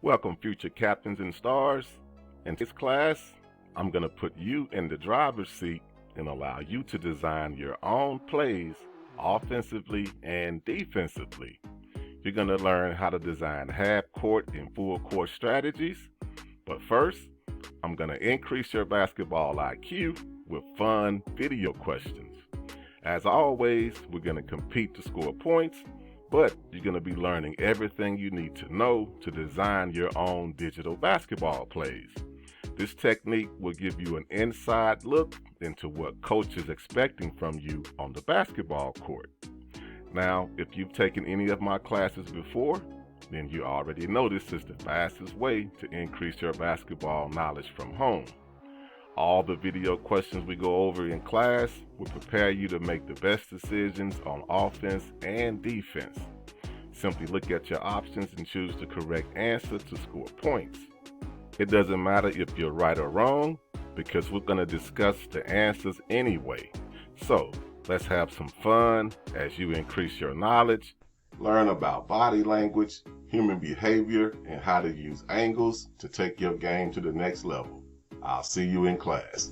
Welcome, future captains and stars. In this class, I'm going to put you in the driver's seat and allow you to design your own plays offensively and defensively. You're going to learn how to design half-court and full-court strategies. But first, I'm going to increase your basketball IQ with fun video questions. As always, we're going to compete to score points, but you're going to be learning everything you need to know to design your own digital basketball plays. This technique will give you an inside look into what coach is expecting from you on the basketball court. Now, if you've taken any of my classes before, then you already know this is the fastest way to increase your basketball knowledge from home. All the video questions we go over in class will prepare you to make the best decisions on offense and defense. Simply look at your options and choose the correct answer to score points. It doesn't matter if you're right or wrong, because we're going to discuss the answers anyway. So let's have some fun as you increase your knowledge, learn about body language, human behavior, and how to use angles to take your game to the next level. I'll see you in class.